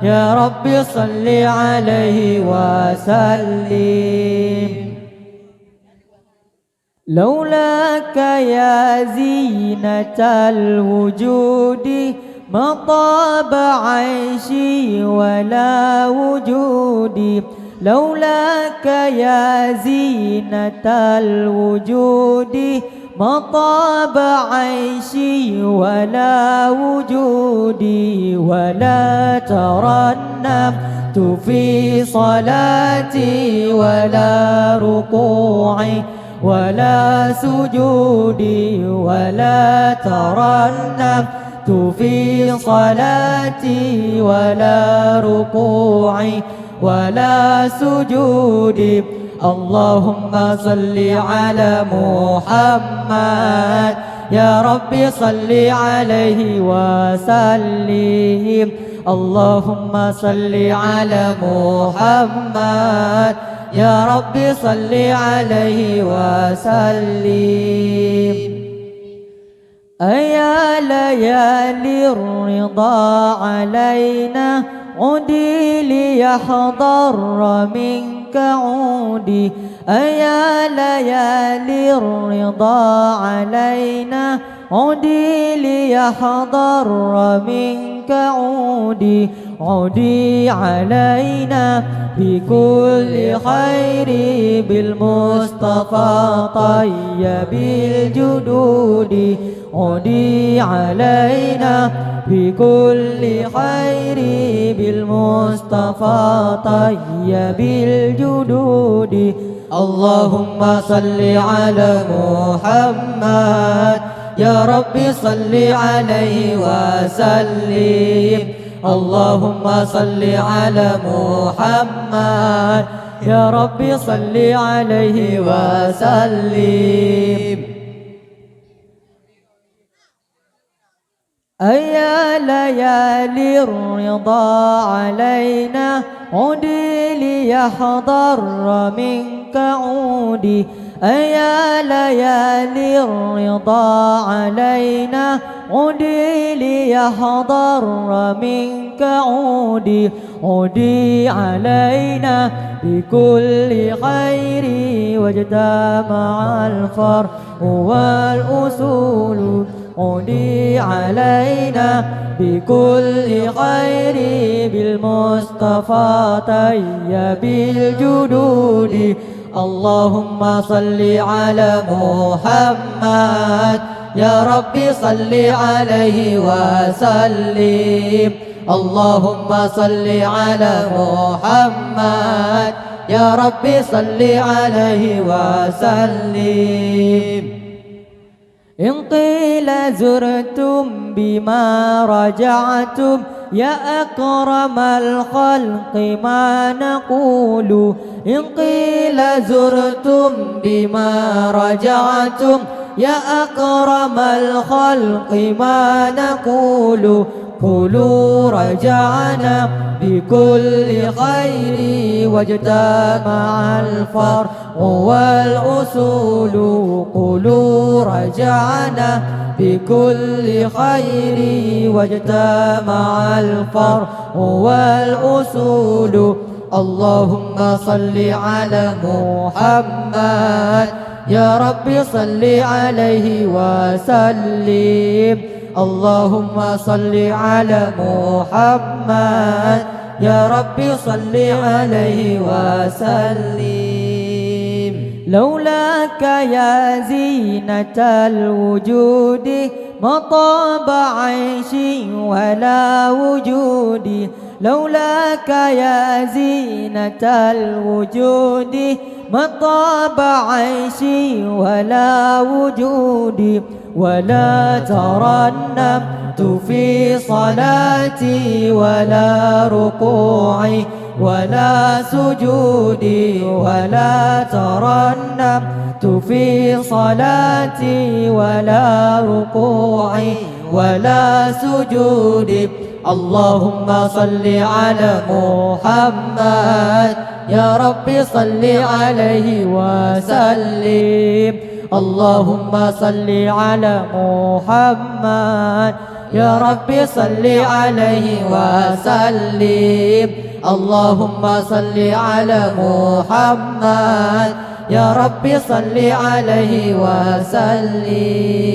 يا رب صل عليه وسلم. لولاك يا زينة الوجود ما طاب عيشي ولا وجودي. لولاك يا زينة الوجود ما طاب عيشي ولا وجودي. ولا ترنمت في صلاتي ولا ركوعي ولا سجودي. ولا ترنمت في صلاتي ولا ركوعي ولا سجودي. اللهم صل على محمد يا رب صل عليه وسلم. اللهم صل على محمد يا رب صل عليه وسلم. أيا ليالي الرضا علينا عودي ليحضر منك عودي. أيا ليالي الرضا علينا عودي ليحضر منك عودي. عودي علينا بكل خير بالمصطفى طيب الجدود. عودي علينا بكل خير بالمصطفى طيب الجدود. اللهم صل على محمد يا رب صل عليه وسلم. اللهم صل على محمد يا رب صل عليه وسلم. أيا ليالي الرضا علينا عودي ليحضر منك عودي. أيا ليالي الرضا علينا عودي ليحضر منك عودي. عودي علينا بكل خير واجتمع الفرح والأصول. عودي علينا بكل خير بالمصطفى طيب الجدود. اللهم صل على محمد يا رب صل عليه وسلم. اللهم صل على محمد يا رب صل عليه وسلم. إن قيل زرتم بما رجعتم يا أكرم الخلق ما نقول. إن قيل زرتم بما رجعتم يا أكرم الخلق ما نقول. قولوا رجعنا بكل خير واجتمع الفرح والأصول. قولوا رجعنا بكل خير واجتمع الفرح والأصول. اللهم صل على محمد يا رب صل عليه وسلم. اللهم صل على محمد يا رب صل عليه وسلم. لولاك يا زينة الوجود ما طاب عيشي ولا وجودي. لولاك يا زينة الوجود ما طاب عيشي ولا وجودي. ولا ترنمت في صلاتي ولا ركوعي ولا سجودي. ولا ترنمت في صلاتي ولا ركوعي ولا سجودي. اللهم صل على محمد يا رب صل عليه وسلم. اللهم صل على محمد يا ربي صل عليه وسلم اللهم صل على محمد يا ربي صل عليه وسلم